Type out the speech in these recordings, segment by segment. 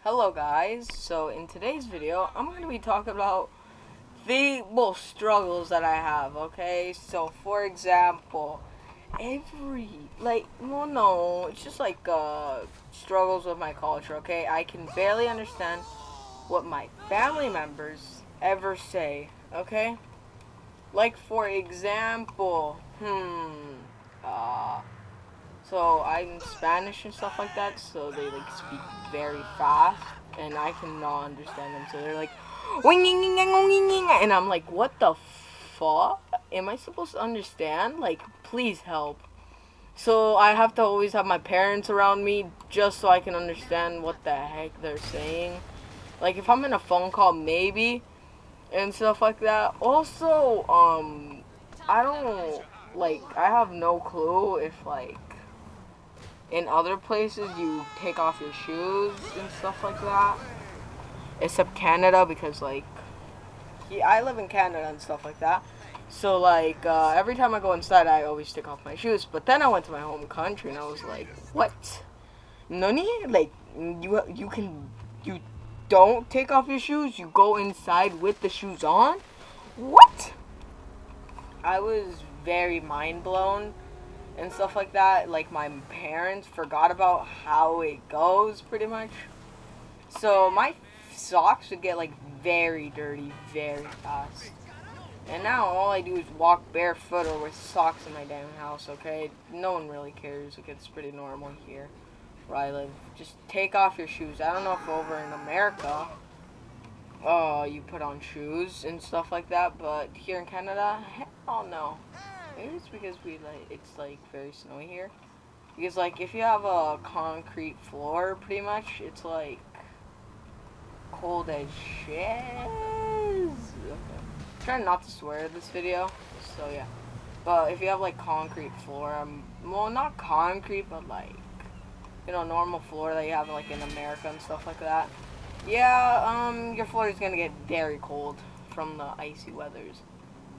Hello guys, so in today's video, I'm going to be talking about the struggles that I have, okay? So for example, it's just like, struggles with my culture, okay? I can barely understand what my family members ever say, okay? Like for example, uh, so I'm Spanish and stuff like that, so they like speak very fast, and I cannot understand them. So they're like, and I'm like, what the fuck? Am I supposed to understand? Like, please help. So I have to always have my parents around me just so I can understand what the heck they're saying. Like if I'm in a phone call, maybe, and stuff like that. Also, I don't I have no clue if in other places you take off your shoes and stuff like that, except Canada because I live in Canada and stuff like that. So every time I go inside, I always take off my shoes. But then I went to my home country and I was like, what? Nani? Like you don't take off your shoes. You go inside with the shoes on. What? I was very mind blown and stuff like that. Like my parents forgot about how it goes pretty much. So my socks would get like very dirty very fast. And now all I do is walk barefoot or with socks in my damn house, okay? No one really cares. Like, it's pretty normal here where I live. Just take off your shoes. I don't know if over in America, you put on shoes and stuff like that, but here in Canada, hell no. Maybe it's because it's very snowy here. Because if you have a concrete floor, pretty much, it's cold as shit. Okay. I'm trying not to swear in this video, so yeah. But if you have concrete floor, well, not concrete, but normal floor that you have in America and stuff like that. Yeah, your floor is gonna get very cold from the icy weathers.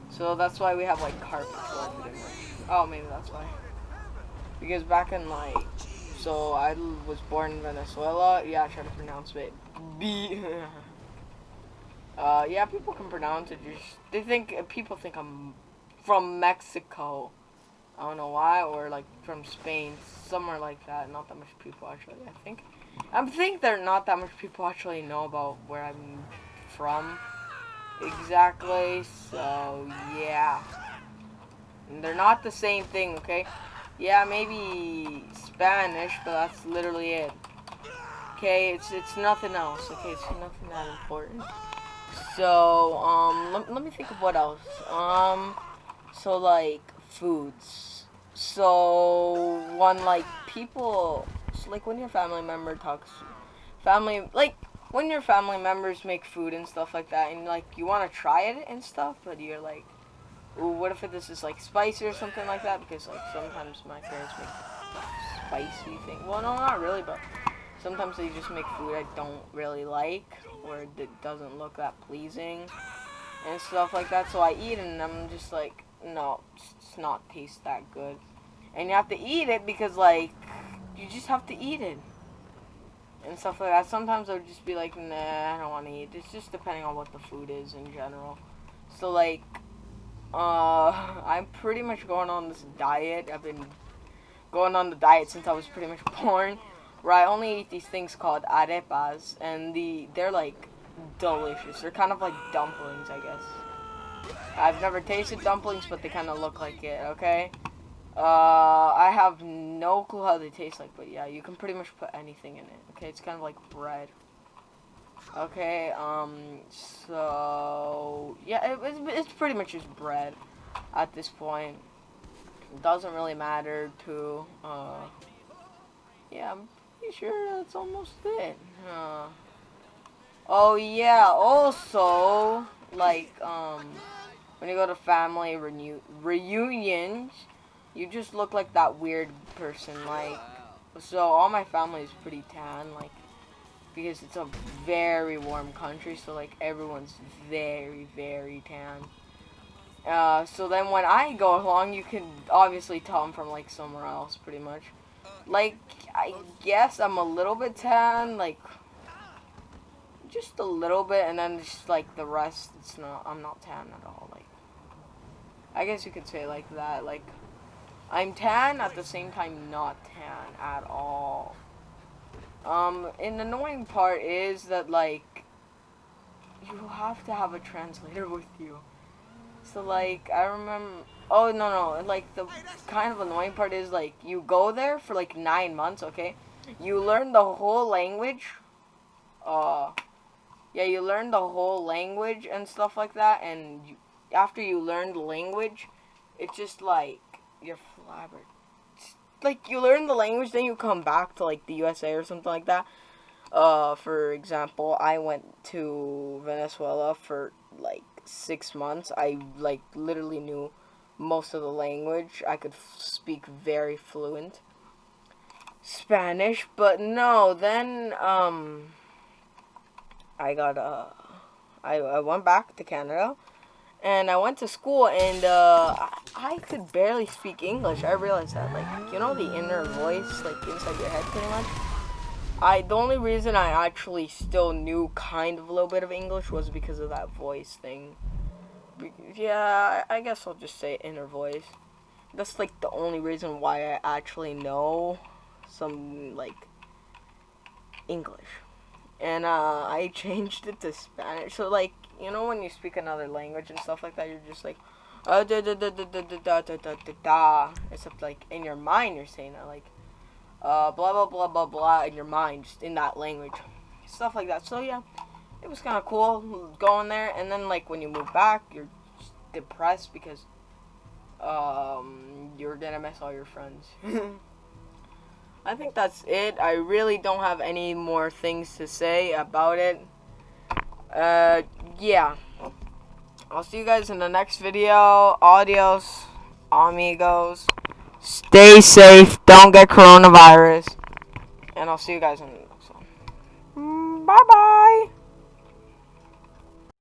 So that's why we have carpet floor pretty much. Oh, maybe that's why. Because back in so I was born in Venezuela. Yeah, I try to pronounce it. Yeah, people can pronounce it. People think I'm from Mexico. I don't know why, or from Spain, somewhere like that. Not that much people actually. I think there not that much people actually know about where I'm from exactly. So yeah, and they're not the same thing. Okay. Yeah, maybe Spanish, but that's literally it. Okay, it's nothing else. Okay, it's nothing that important. So, let me think of what else. So foods. So when your family member talks, when your family members make food and stuff like that, and you want to try it and stuff, but you're like, ooh, what if this is spicy or something like that? Because sometimes my parents make spicy things. Well, no, not really, but sometimes they just make food I don't really like, or it doesn't look that pleasing, and stuff like that. So I eat it, and I'm just like, no, it's not taste that good. And you have to eat it because, you just have to eat it. And stuff like that. Sometimes I would just be like, nah, I don't want to eat. It's just depending on what the food is in general. So, I'm pretty much going on this diet. I've been going on the diet since I was pretty much born, where I only eat these things called arepas, and they're delicious. They're kind of like dumplings, I guess. I've never tasted dumplings, but they kind of look like it. Okay. I have no clue how they taste like, but yeah, you can pretty much put anything in it. Okay, it's kind of like bread. Okay. So yeah, it's pretty much just bread at this point. It doesn't really matter to yeah, I'm pretty sure that's almost it. Oh yeah, also when you go to family reunions, you just look like that weird person. So all my family is pretty tan, because it's a very warm country, so everyone's very very tan. So then when I go along, you can obviously tell I'm from somewhere else, pretty much. I guess I'm a little bit tan, just a little bit, and then just like the rest, it's not. I'm not tan at all. Like, I guess you could say like that. Like, I'm tan at the same time, not tan at all. An annoying part is that like you have to have a translator with you. So like I remember. Oh no. Like the kind of annoying part is like you go there for like 9 months. Okay, you learn the whole language. Yeah, you learn the whole language and stuff like that. And after you learn the language, it's just like you're flabbergasted. Like you learn the language, then you come back to like the USA or something like that. For example, I went to Venezuela for like 6 months. I like literally knew most of the language. I could speak very fluent Spanish, but no. Then I got I went back to Canada and I went to school and I could barely speak English. I realized that, like, you know, the inner voice like inside your head, pretty much. The only reason I actually still knew kind of a little bit of English was because of that voice thing. Yeah, I guess I'll just say inner voice. That's like the only reason why I actually know some like English. And I changed it to Spanish. So like, you know, when you speak another language and stuff like that, you're just like da da da da da da da da da da da. Except like in your mind you're saying that like blah blah blah blah blah in your mind, just in that language, stuff like that. So yeah, it was kind of cool going there. And then like when you move back, you're just depressed because you're gonna miss all your friends. I think that's it. I really don't have any more things to say about it. Yeah, I'll see you guys in the next video. Adios, amigos. Stay safe. Don't get coronavirus. And I'll see you guys in the next one. Bye bye.